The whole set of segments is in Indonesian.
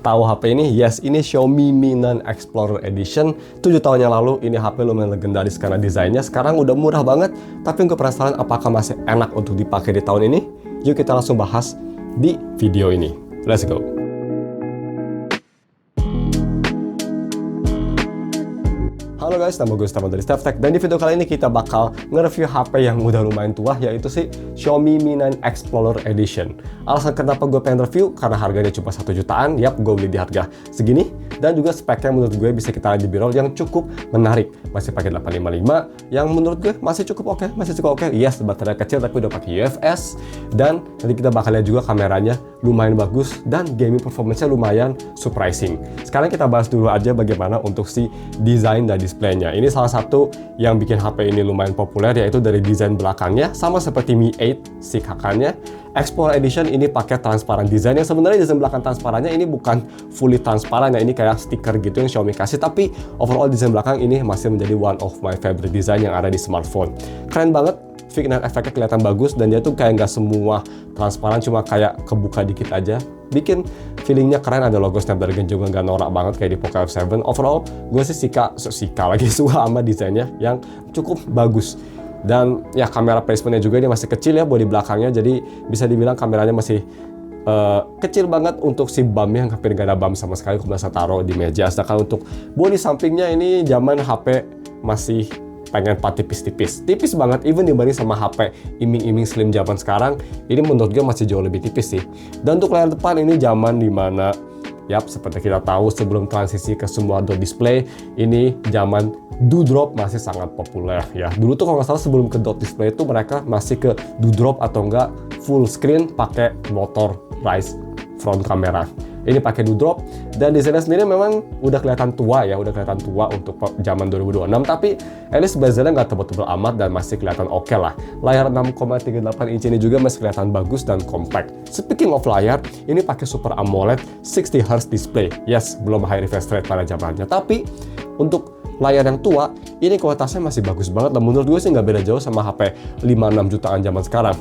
Tahu HP ini? Yes, ini Xiaomi Mi 9 Explorer Edition. 7 tahun yang lalu, ini HP lumayan legendaris karena desainnya. Sekarang udah murah banget, tapi gue penasaran apakah masih enak untuk dipakai di tahun ini? Yuk kita langsung bahas di video ini. Let's go! Halo guys, nama gue Stefan dari StefTech, dan di video kali ini kita bakal nge-review HP yang udah lumayan tua, yaitu si Xiaomi Mi 9 Explorer Edition. Alasan kenapa gue pengen review, karena harganya cuma 1 jutaan, yap, gue beli di harga segini, dan juga speknya menurut gue bisa kita lihat di B-roll yang cukup menarik. Masih pakai 855, yang menurut gue masih cukup oke. Yes, baterai kecil tapi udah pakai UFS, dan nanti kita bakal lihat juga kameranya lumayan bagus, dan gaming performance-nya lumayan surprising. Sekarang kita bahas dulu aja bagaimana untuk si desain dan displaynya. Ini salah satu yang bikin HP ini lumayan populer, yaitu dari desain belakangnya, sama seperti Mi 8 si kakaknya. Explorer Edition ini pakai transparan desain, yang sebenarnya desain belakang transparannya ini bukan fully transparan ya, ini kayak stiker gitu yang Xiaomi kasih, tapi overall desain belakang ini masih menjadi one of my favorite design yang ada di smartphone. Keren banget, vignette efeknya kelihatan bagus, dan dia tuh kayak nggak semua transparan, cuma kayak kebuka dikit aja. Bikin feelingnya keren, ada logo Snapdragon juga nggak norak banget kayak di Poco F7. Overall, gue sih suka sama desainnya yang cukup bagus. Dan ya kamera placementnya juga ini masih kecil ya, bodi belakangnya, jadi bisa dibilang kameranya masih kecil banget untuk si bumpnya, yang hampir nggak ada bump sama sekali kalau bisa taruh di meja. Sedangkan untuk bodi sampingnya ini zaman HP masih pengen tipis banget, even dibanding sama HP iming-iming slim zaman sekarang, ini menurut gue masih jauh lebih tipis sih. Dan untuk layar depan ini zaman dimana, yap, seperti kita tahu sebelum transisi ke semua dot display, ini zaman Doodrop masih sangat populer ya. Dulu tuh kalau nggak salah sebelum ke dot display itu mereka masih ke Doodrop atau enggak full screen pakai motorized front kamera. Ini pakai Doodrop, dan desainnya sendiri memang udah kelihatan tua untuk zaman 2026, tapi at least bezelnya nggak tebal-tebal amat dan masih kelihatan oke lah. Layar 6,38 inch ini juga masih kelihatan bagus dan compact. Speaking of layar, ini pakai Super AMOLED 60Hz display. Yes, belum high refresh rate pada zamannya, tapi untuk layar yang tua, ini kualitasnya masih bagus banget, dan menurut gue sih nggak beda jauh sama HP 5-6 jutaan zaman sekarang.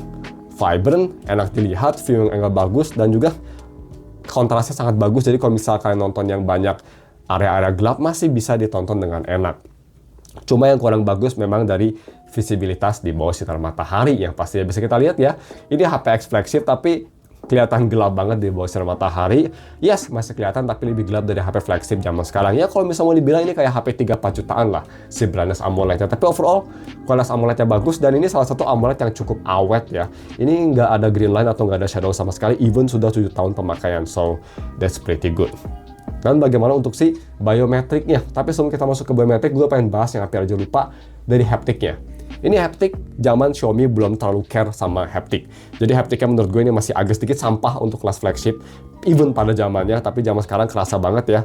Vibrant, enak dilihat, viewing angle bagus, dan juga kontrasnya sangat bagus, jadi kalau misalkan nonton yang banyak area-area gelap masih bisa ditonton dengan enak. Cuma yang kurang bagus memang dari visibilitas di bawah sinar matahari, yang pastinya bisa kita lihat ya. Ini HP X flagship tapi kelihatan gelap banget di bawah sinar matahari. Yes, masih kelihatan tapi lebih gelap dari HP flagship zaman sekarang. Ya kalau misalnya mau dibilang ini kayak HP 3-4 jutaan lah si brightness AMOLED-nya. Tapi overall kualitas AMOLED-nya bagus, dan ini salah satu AMOLED yang cukup awet ya. Ini nggak ada green line atau nggak ada shadow sama sekali, even sudah 7 tahun pemakaian. So that's pretty good. Dan bagaimana untuk si biometriknya? Tapi sebelum kita masuk ke biometrik, gue pengen bahas yang hampir aja lupa dari haptiknya. Ini haptik zaman Xiaomi belum terlalu care sama haptik. Jadi haptiknya menurut gue ini masih agak sedikit sampah untuk kelas flagship, even pada zamannya, tapi zaman sekarang kerasa banget ya.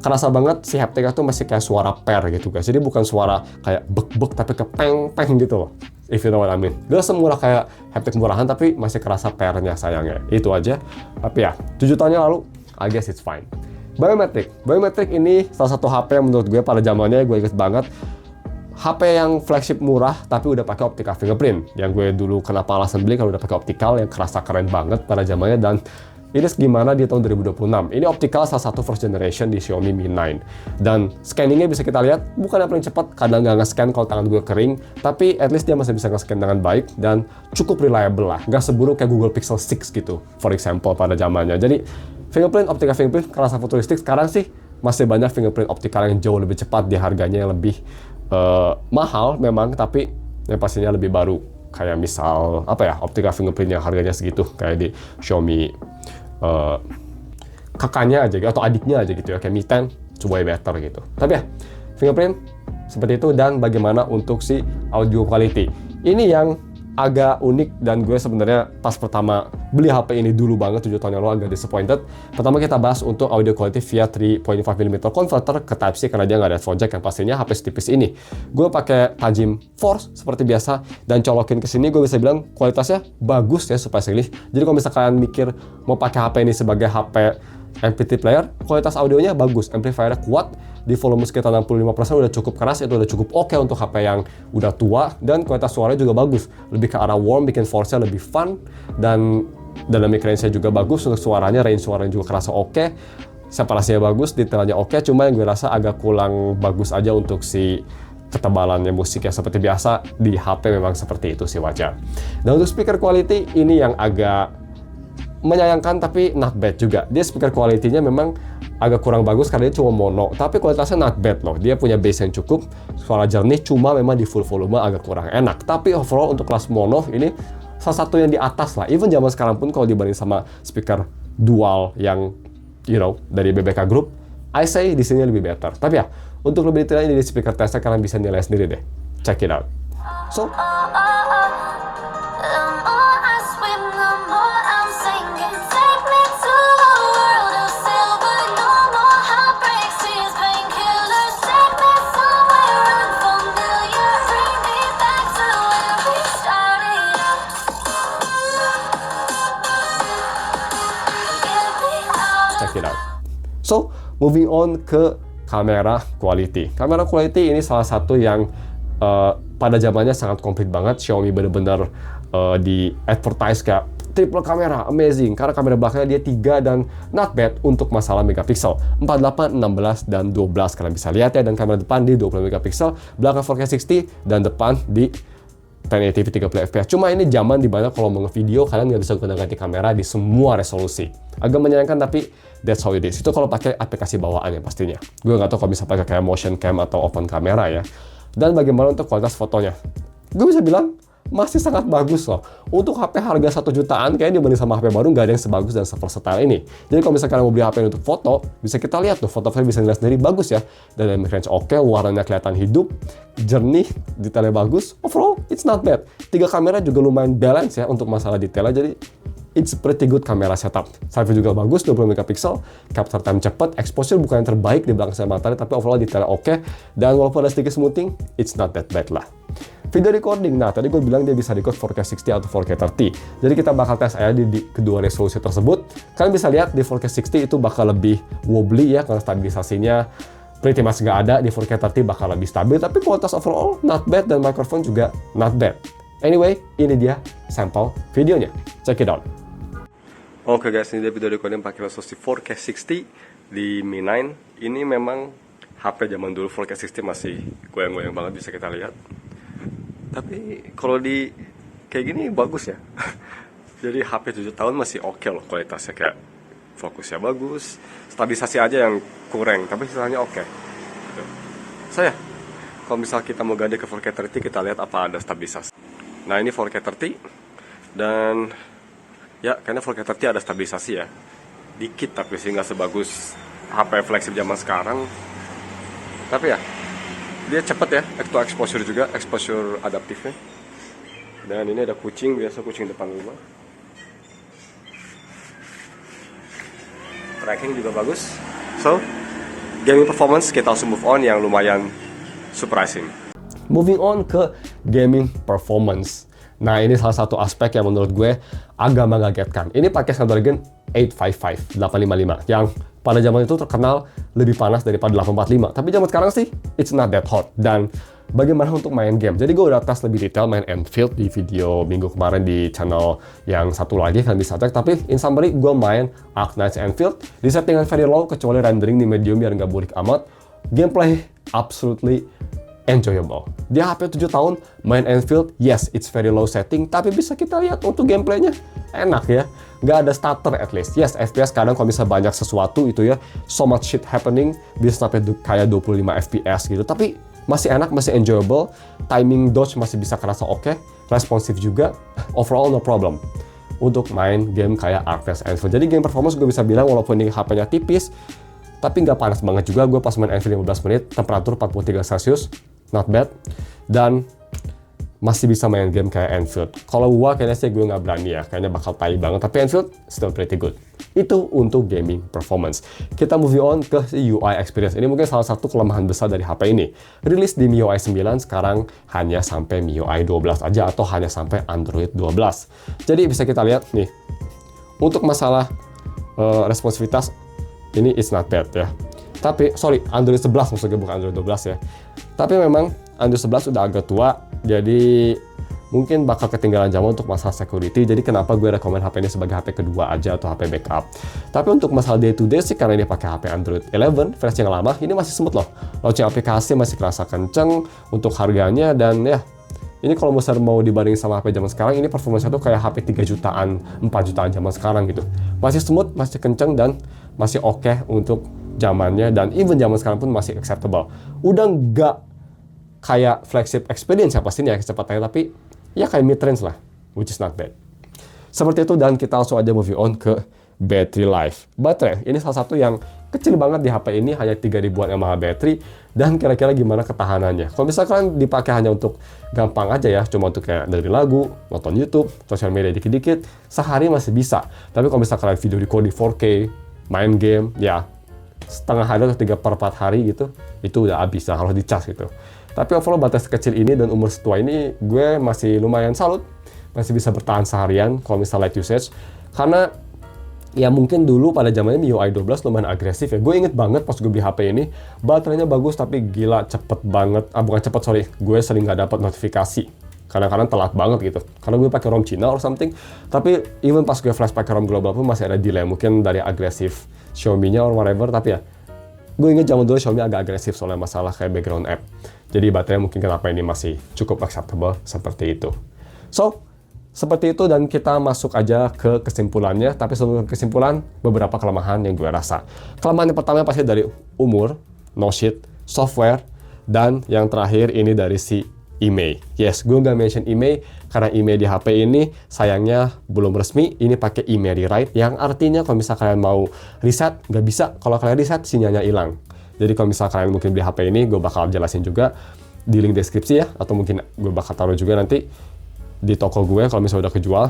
Kerasa banget si haptiknya tuh masih kayak suara per gitu guys. Jadi bukan suara kayak bek-bek tapi ke peng-peng gitu loh. If you know what I mean. Gak semurah kayak haptik murahan, tapi masih kerasa pernya sayangnya. Itu aja. Tapi ya, 7 tahun yang lalu, I guess it's fine. Biometrik ini salah satu HP yang menurut gue pada zamannya gue inget banget. HP yang flagship murah tapi udah pakai optical fingerprint. Yang gue dulu kenapa alasan beli kalau udah pakai optical, yang kerasa keren banget pada zamannya. Dan ini gimana di tahun 2026. Ini optical salah satu first generation di Xiaomi Mi 9. Dan scanningnya bisa kita lihat bukan yang paling cepat, kadang nggak nge-scan kalau tangan gue kering, tapi at least dia masih bisa nge-scan dengan baik dan cukup reliable lah. Nggak seburuk kayak Google Pixel 6 gitu, for example pada zamannya. Jadi optical fingerprint kerasa futuristik. Sekarang sih masih banyak fingerprint optical yang jauh lebih cepat, di harganya yang lebih mahal memang, tapi yang pastinya lebih baru. Kayak misal optical fingerprint yang harganya segitu kayak di Xiaomi kakaknya aja atau adiknya aja gitu ya, kayak Mi 10 way better gitu. Tapi ya, fingerprint seperti itu. Dan bagaimana untuk si audio quality, ini yang agak unik, dan gue sebenarnya pas pertama beli HP ini dulu banget 7 tahun yang lalu agak disappointed. Pertama kita bahas untuk audio quality via 3.5mm converter ke Type-C, karena dia nggak ada headphone jack, yang pastinya HP setipis ini. Gue pakai Tajim Force seperti biasa, dan colokin ke sini gue bisa bilang kualitasnya bagus ya, surprisingly. Jadi kalau misalkan kalian mikir mau pakai HP ini sebagai HP MP3 player, kualitas audionya bagus, amplifiernya kuat, di volume sekitar 65% udah cukup keras, itu udah cukup oke untuk HP yang udah tua, dan kualitas suaranya juga bagus, lebih ke arah warm, bikin force-nya lebih fun, dan dynamic range-nya juga bagus untuk suaranya, range suaranya juga kerasa oke. separasinya bagus, detailnya oke, cuma yang gue rasa agak kurang bagus aja untuk si ketebalannya musik ya. Seperti biasa di HP memang seperti itu sih, wajar. Dan untuk speaker quality ini yang agak menyayangkan tapi not bad juga. Dia speaker quality-nya memang agak kurang bagus karena dia cuma mono, tapi kualitasnya not bad loh. Dia punya bass yang cukup, suara jernih, cuma memang di full volume agak kurang enak. Tapi overall untuk kelas mono ini salah satu yang di atas lah. Even zaman sekarang pun kalau dibanding sama speaker dual yang dari BBK Group, I say di sini lebih better. Tapi ya, untuk lebih detailnya di speaker tester kalian bisa nilai sendiri deh. Check it out. So, check it out. So, moving on ke kamera quality. Kamera quality ini salah satu yang pada zamannya sangat komplit banget. Xiaomi bener-bener di advertise kayak triple kamera, amazing. Karena kamera belakangnya dia 3 dan not bad untuk masalah megapiksel. 48, 16, dan 12 kalian bisa lihat ya. Dan kamera depan di 20 megapiksel, belakang 4K 60, dan depan di 1080p 30 fps. Cuma ini zaman dimana kalau mau nge-video kalian nggak bisa ganti kamera di semua resolusi. Agak menyayangkan tapi that's how it is. Itu kalau pakai aplikasi bawaan ya pastinya. Gue nggak tahu kalau bisa pakai kayak motion cam atau open kamera ya. Dan bagaimana untuk kualitas fotonya? Gue bisa bilang masih sangat bagus loh. Untuk HP harga 1 jutaan kayaknya dibanding sama HP baru nggak ada yang sebagus dan seversatile ini. Jadi kalau misalkan mau beli HP untuk foto, bisa kita lihat tuh foto-foto bisa nilai sendiri bagus ya. Dan dynamic range oke, warnanya kelihatan hidup, jernih, detailnya bagus. Overall, it's not bad. 3 kamera juga lumayan balance ya untuk masalah detailnya. Jadi it's pretty good kamera setup. Selfie juga bagus, 20 megapiksel, capture time cepat, exposure bukan yang terbaik di belakang saya matahari, tapi overall detailnya oke. Dan walaupun ada sedikit smoothing, it's not that bad lah. Video recording, nah tadi gue bilang dia bisa record 4K 60 atau 4K 30. Jadi kita bakal tes aja di kedua resolusi tersebut. Kalian bisa lihat di 4K 60 itu bakal lebih wobbly ya, karena stabilisasinya pretty much nggak ada. Di 4K 30 bakal lebih stabil, tapi kualitas overall not bad dan mikrofon juga not bad. Anyway, ini dia sampel videonya. Check it out. Oke guys, ini dia video recording pakai resolusi 4K 60 di Mi 9. Ini memang HP zaman dulu 4K 60 masih goyang-goyang banget, bisa kita lihat. Tapi kalau di kayak gini bagus ya. Jadi HP 7 tahun masih oke loh kualitasnya, kayak fokusnya bagus, stabilisasi aja yang kurang, tapi sisanya oke. Gitu. So ya, kalau misal kita mau ganti ke 4K 30, kita lihat apa ada stabilisasi. Nah ini 4K 30 dan ya karena 4K 30 ada stabilisasi ya, dikit tapi sih nggak sebagus HP flagship zaman sekarang. Tapi ya dia cepet ya, exposure juga, exposure adaptifnya. Dan ini ada kucing, biasa kucing depan rumah. Tracking juga bagus. So, gaming performance kita langsung move on yang lumayan surprising. Moving on ke gaming performance. Nah ini salah satu aspek yang menurut gue agak mengagetkan. Ini pakai Snapdragon 855 yang pada zaman itu terkenal lebih panas daripada 845. Tapi zaman sekarang sih, it's not that hot. Dan bagaimana untuk main game? Jadi gue udah tes lebih detail main Enfield di video minggu kemarin di channel yang satu lagi, kalian bisa cek. Tapi in summary, gue main Arknights Enfield di settingan very low, kecuali rendering di medium biar nggak burik amat. Gameplay absolutely enjoyable. Di HP 7 tahun, main Enfield, yes, it's very low setting, tapi bisa kita lihat untuk gameplaynya enak ya. Nggak ada stutter at least. Yes, FPS kadang kalau bisa banyak sesuatu itu ya, so much shit happening, bisa sampai kayak 25 FPS gitu. Tapi masih enak, masih enjoyable, timing dodge masih bisa kerasa oke, responsif juga, overall no problem untuk main game kayak Arknights Enfield. Jadi game performance gue bisa bilang walaupun ini HP-nya tipis, tapi nggak panas banget juga. Gue pas main Enfield 15 menit, temperatur 43 Celsius, not bad. Dan masih bisa main game kayak Enfield. Kalau gue kayaknya sih gue nggak berani ya, kayaknya bakal tai banget. Tapi Enfield still pretty good. Itu untuk gaming performance. Kita moving on ke UI experience. Ini mungkin salah satu kelemahan besar dari HP ini. Rilis di MIUI 9 sekarang hanya sampai MIUI 12 aja atau hanya sampai Android 12. Jadi bisa kita lihat nih, untuk masalah responsivitas ini it's not bad ya. Tapi sorry, Android 11 maksudnya, bukan Android 12 ya. Tapi memang Android 11 udah agak tua, jadi mungkin bakal ketinggalan zaman untuk masalah security. Jadi kenapa gue rekomend HP ini sebagai HP kedua aja atau HP backup. Tapi untuk masalah day to day sih, karena ini pakai HP Android 11 versi yang lama, ini masih smooth loh. Launching aplikasi masih kerasa kenceng untuk harganya, dan ya ini kalau misalnya mau dibanding sama HP zaman sekarang, ini performanya tuh kayak HP 3 jutaan, 4 jutaan zaman sekarang gitu. Masih smooth, masih kenceng, dan masih oke untuk zamannya, dan even zaman sekarang pun masih acceptable. Udah nggak kayak flagship experience ya pastinya kecepatannya, tapi ya kayak mid-range lah, which is not bad. Seperti itu, dan kita langsung aja moving on ke battery life. Baterai, ini salah satu yang kecil banget di HP ini, hanya 3000 mAh baterai, dan kira-kira gimana ketahanannya. Kalau misalkan dipakai hanya untuk gampang aja ya, cuma untuk kayak dari lagu, nonton YouTube, sosial media dikit-dikit, sehari masih bisa. Tapi kalau misalkan video record di 4K, main game, ya setengah hari atau 3/4 hari gitu, itu udah habis lah, harus dicas gitu. Tapi overall baterai sekecil ini dan umur setua ini, gue masih lumayan salut, masih bisa bertahan seharian kalau misalnya light usage. Karena ya mungkin dulu pada zamannya MIUI 12 lumayan agresif ya. Gue inget banget pas gue beli HP ini, baterainya bagus tapi gila cepet banget. Bukan cepet, sorry, gue sering nggak dapat notifikasi. Kadang-kadang telat banget gitu. Karena gue pakai ROM Cina or something. Tapi even pas gue flash pakai ROM global pun masih ada delay. Mungkin dari agresif Xiaomi-nya or whatever. Tapi ya, gue inget zaman dulu Xiaomi agak agresif soalnya masalah kayak background app. Jadi baterai mungkin kenapa ini masih cukup acceptable seperti itu. So, seperti itu, dan kita masuk aja ke kesimpulannya. Tapi sebelum kesimpulan, beberapa kelemahan yang gue rasa. Kelemahan yang pertama pasti dari umur, no shit, software, dan yang terakhir ini dari si IMEI. Yes, gue nggak mention IMEI karena IMEI di HP ini sayangnya belum resmi. Ini pakai IMEI Rewrite, yang artinya kalau misal kalian mau reset, nggak bisa. Kalau kalian reset, sinyalnya hilang. Jadi kalau misal kalian mungkin beli HP ini, gue bakal jelasin juga di link deskripsi ya, atau mungkin gue bakal taruh juga nanti di toko gue kalau misalnya udah kejual.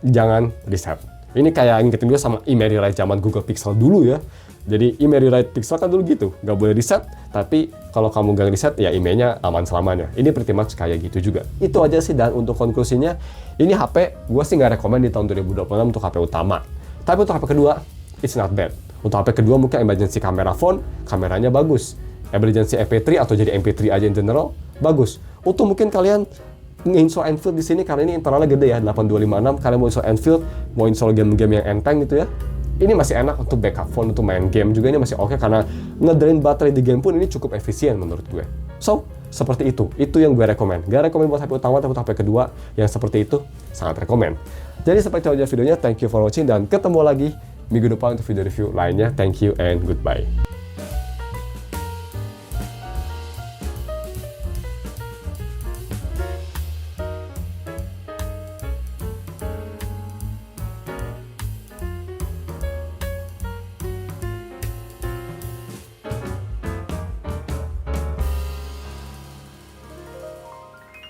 Jangan reset. Ini kayak ingetin gue sama IMEI Rewrite zaman Google Pixel dulu ya. Jadi IMEI Rewrite Pixel kan dulu gitu, nggak boleh reset, tapi kalau kamu nggak reset ya IMEI-nya aman selamanya. Ini pretty much kayak gitu juga. Itu aja sih, dan untuk konklusinya, ini HP gue sih nggak rekomend di tahun 2026 untuk HP utama. Tapi untuk HP kedua, it's not bad. Untuk HP kedua mungkin emergency camera phone, kameranya bagus. Emergency MP3 atau jadi MP3 aja in general, bagus. Untuk mungkin kalian nge-install Enfield di sini, karena ini internalnya gede ya, 8256, kalian mau install Enfield, mau install game-game yang enteng gitu ya, ini masih enak untuk backup phone, untuk main game juga ini masih oke, karena ngedrain baterai di game pun ini cukup efisien menurut gue. So, seperti itu yang gue rekomend. Gak rekomend buat HP utama, tapi untuk HP kedua yang seperti itu sangat rekomend. Jadi seperti itu aja videonya, thank you for watching, dan ketemu lagi minggu depan untuk video review lainnya. Thank you and goodbye.